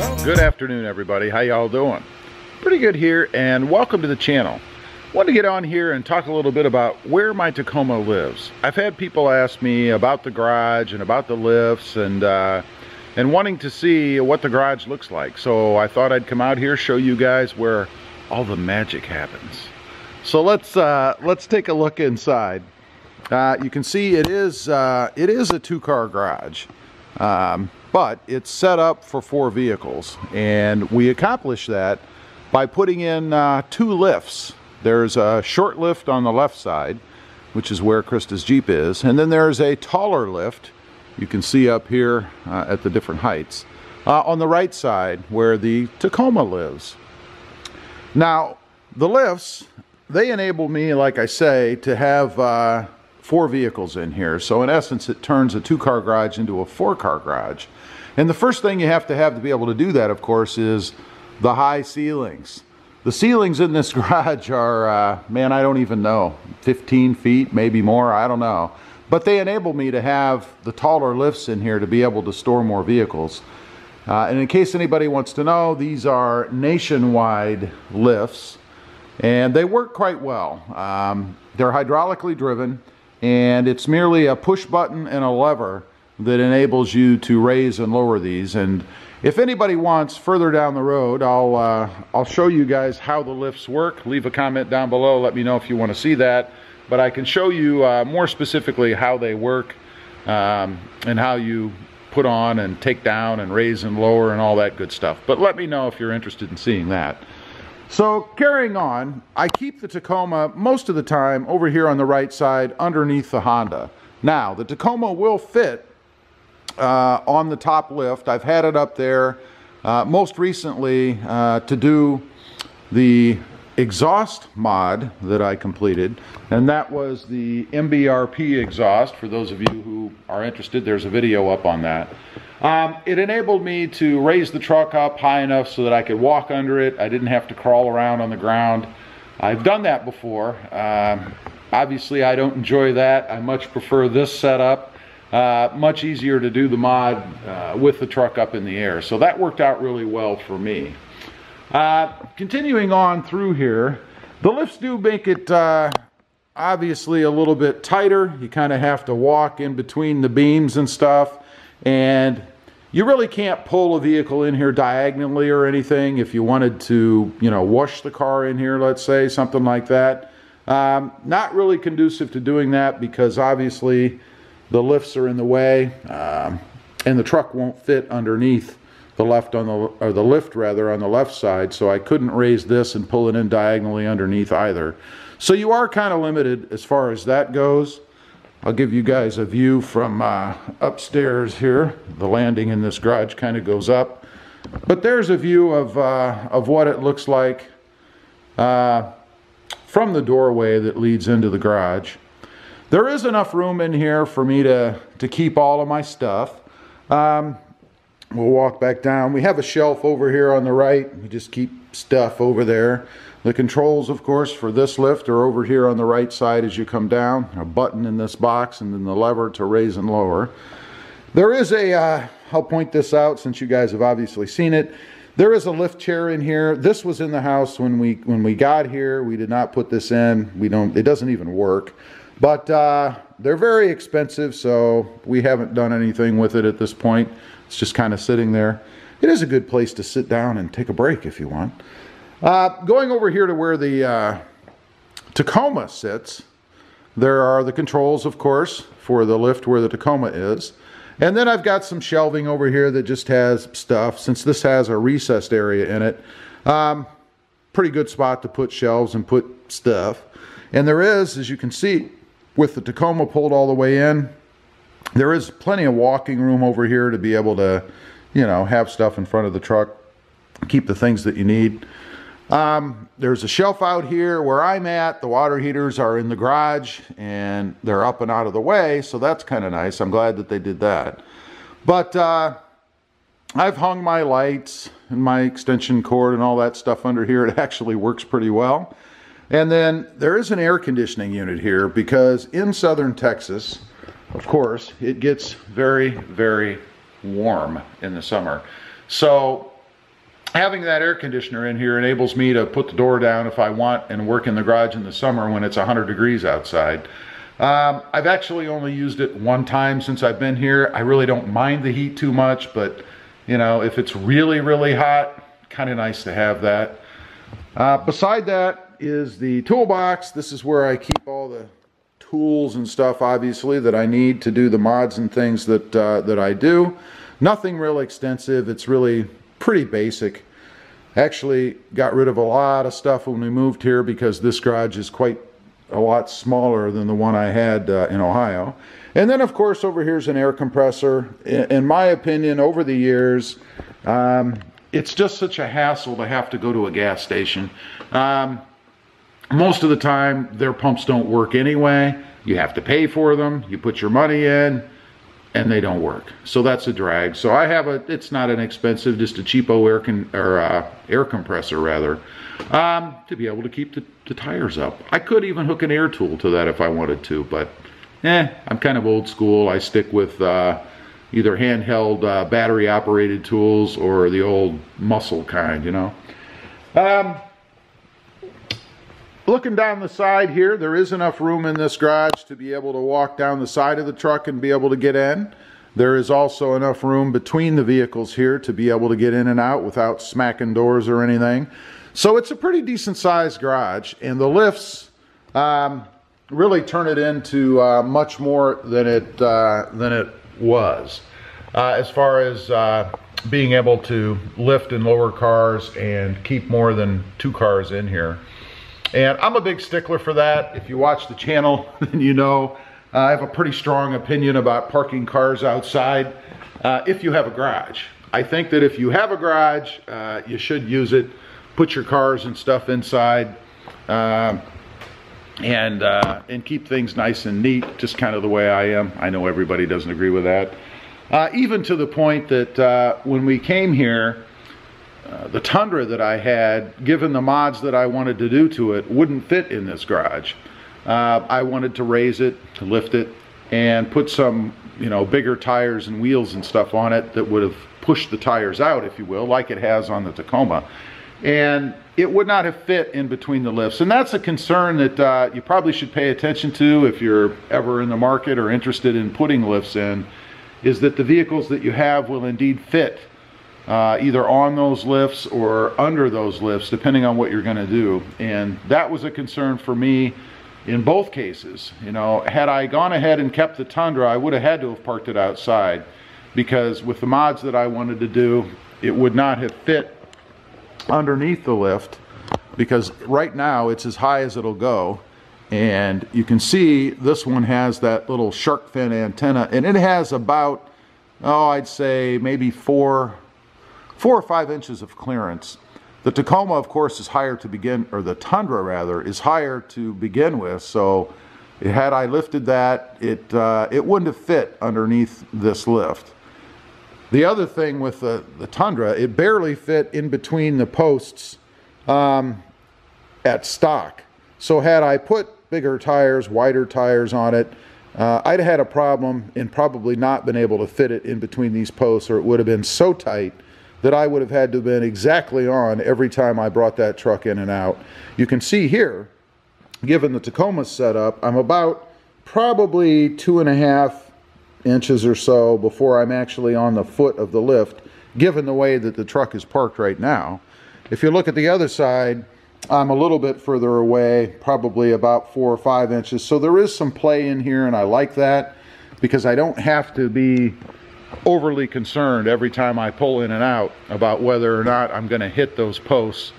Well, good afternoon, everybody. How y'all doing? Pretty good here, and welcome to the channel. Wanted to get on here and talk a little bit about where my Tacoma lives. I've had people ask me about the garage and about the lifts and wanting to see what the garage looks like. So I thought I'd come out here, show you guys where all the magic happens. So let's take a look inside. You can see it is a two-car garage. But it's set up for 4 vehicles, and we accomplish that by putting in 2 lifts. There's a short lift on the left side, which is where Krista's Jeep is, and then there's a taller lift you can see up here at the different heights on the right side where the Tacoma lives. Now the lifts, they enable me, like I say, to have 4 vehicles in here. So in essence it turns a 2-car garage into a 4-car garage. And the first thing you have to be able to do that, of course, is the high ceilings. The ceilings in this garage are, man, I don't even know, 15 feet, maybe more, I don't know. But they enable me to have the taller lifts in here to be able to store more vehicles. And in case anybody wants to know, these are nationwide lifts, and they work quite well. They're hydraulically driven, and it's merely a push button and a lever that enables you to raise and lower these. And if anybody wants, further down the road, I'll show you guys how the lifts work. Leave a comment down below, let me know if you want to see that. But I can show you more specifically how they work and how you put on and take down and raise and lower and all that good stuff. But let me know if you're interested in seeing that. So carrying on, I keep the Tacoma most of the time over here on the right side underneath the Honda. Now the Tacoma will fit on the top lift. I've had it up there most recently to do the exhaust mod that I completed, and that was the MBRP exhaust. For those of you who are interested, there's a video up on that. It enabled me to raise the truck up high enough so that I could walk under it. I didn't have to crawl around on the ground. I've done that before. Obviously I don't enjoy that. I much prefer this setup. Much easier to do the mod with the truck up in the air. So that worked out really well for me. Continuing on through here, the lifts do make it obviously a little bit tighter. You kind of have to walk in between the beams and stuff, and you really can't pull a vehicle in here diagonally or anything. If you wanted to, you know, wash the car in here, let's say, something like that. Not really conducive to doing that because obviously the lifts are in the way, and the truck won't fit underneath the lift on the left side, so I couldn't raise this and pull it in diagonally underneath either. So you are kind of limited as far as that goes. I'll give you guys a view from upstairs here. The landing in this garage kind of goes up, but there's a view of what it looks like from the doorway that leads into the garage. There is enough room in here for me to keep all of my stuff. We'll walk back down. We have a shelf over here on the right. We just keep stuff over there. The controls, of course, for this lift are over here on the right side as you come down. A button in this box and then the lever to raise and lower. There is a, I'll point this out since you guys have obviously seen it. There is a lift chair in here. This was in the house when we got here. We did not put this in. It doesn't even work. But they're very expensive, so we haven't done anything with it at this point. It's just kind of sitting there. It is a good place to sit down and take a break if you want. Going over here to where the Tacoma sits, there are the controls, of course, for the lift where the Tacoma is. And then I've got some shelving over here that just has stuff. Since this has a recessed area in it, pretty good spot to put shelves and put stuff. And there is, as you can see, with the Tacoma pulled all the way in, there is plenty of walking room over here to be able to, you know, have stuff in front of the truck, keep the things that you need. There's a shelf out here where I'm at. The water heaters are in the garage and they're up and out of the way, so that's kind of nice. I'm glad that they did that. But I've hung my lights and my extension cord and all that stuff under here. It actually works pretty well. And then there is an air conditioning unit here because in southern Texas, of course, it gets very, very warm in the summer. So having that air conditioner in here enables me to put the door down if I want and work in the garage in the summer when it's 100 degrees outside. I've actually only used it one time since I've been here. I really don't mind the heat too much, but you know, if it's really, really hot, kind of nice to have that. Beside that is the toolbox. This is where I keep all the tools and stuff, obviously, that I need to do the mods and things that I do. Nothing real extensive. It's really pretty basic. Actually got rid of a lot of stuff when we moved here because this garage is quite a lot smaller than the one I had in Ohio. And then of course over here's an air compressor. In my opinion, over the years, it's just such a hassle to have to go to a gas station. Most of the time their pumps don't work anyway. You have to pay for them, you put your money in, and they don't work. So that's a drag. So I have it's not inexpensive, just a cheapo air compressor rather, to be able to keep the tires up. I could even hook an air tool to that if I wanted to, but I'm kind of old school. I stick with either handheld battery operated tools or the old muscle kind, you know. Looking down the side here, there is enough room in this garage to be able to walk down the side of the truck and be able to get in. There is also enough room between the vehicles here to be able to get in and out without smacking doors or anything. So it's a pretty decent sized garage, and the lifts really turn it into much more than it was. As far as being able to lift and lower cars and keep more than 2 cars in here. And I'm a big stickler for that. If you watch the channel, then you know I have a pretty strong opinion about parking cars outside if you have a garage. I think that if you have a garage, you should use it. Put your cars and stuff inside and keep things nice and neat, just kind of the way I am. I know everybody doesn't agree with that. Even to the point that when we came here, the Tundra that I had, given the mods that I wanted to do to it, wouldn't fit in this garage. I wanted to raise it, to lift it, and put some, you know, bigger tires and wheels and stuff on it that would have pushed the tires out, if you will, like it has on the Tacoma. And it would not have fit in between the lifts. And that's a concern that you probably should pay attention to if you're ever in the market or interested in putting lifts in, is that the vehicles that you have will indeed fit either on those lifts or under those lifts, depending on what you're going to do. And that was a concern for me in both cases. You know, had I gone ahead and kept the Tundra, I would have had to have parked it outside, because with the mods that I wanted to do, it would not have fit underneath the lift, because right now it's as high as it'll go. And you can see this one has that little shark fin antenna, and it has about, oh, I'd say maybe 4 or 5 inches of clearance. The Tacoma, of course, is higher to begin, or the Tundra rather, is higher to begin with. So had I lifted that, it wouldn't have fit underneath this lift. The other thing with the Tundra, it barely fit in between the posts at stock. So had I put bigger tires, wider tires on it, I'd have had a problem and probably not been able to fit it in between these posts, or it would have been so tight that I would have had to have been exactly on every time I brought that truck in and out. You can see here, given the Tacoma's setup, I'm about probably 2.5 inches or so before I'm actually on the foot of the lift, given the way that the truck is parked right now. If you look at the other side, I'm a little bit further away, probably about 4 or 5 inches. So there is some play in here, and I like that, because I don't have to be overly concerned every time I pull in and out about whether or not I'm going to hit those posts.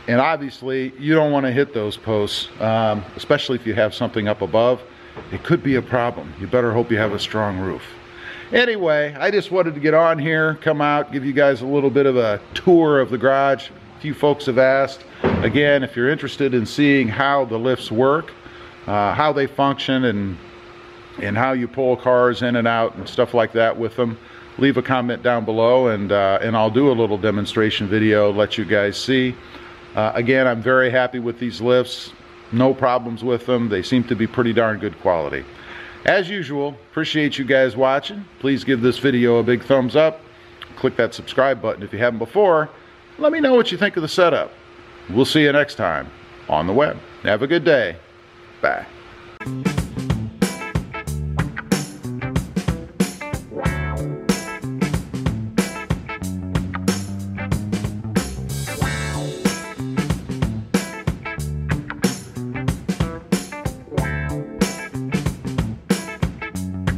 And obviously you don't want to hit those posts, especially if you have something up above. It could be a problem. You better hope you have a strong roof. Anyway, I just wanted to get on here, come out, give you guys a little bit of a tour of the garage. A few folks have asked. Again, if you're interested in seeing how the lifts work, how they function, and how you pull cars in and out and stuff like that with them, leave a comment down below, and I'll do a little demonstration video, let you guys see. Again, I'm very happy with these lifts. No problems with them. They seem to be pretty darn good quality. As usual, appreciate you guys watching. Please give this video a big thumbs up. Click that subscribe button if you haven't before. Let me know what you think of the setup. We'll see you next time on the web. Have a good day. Bye.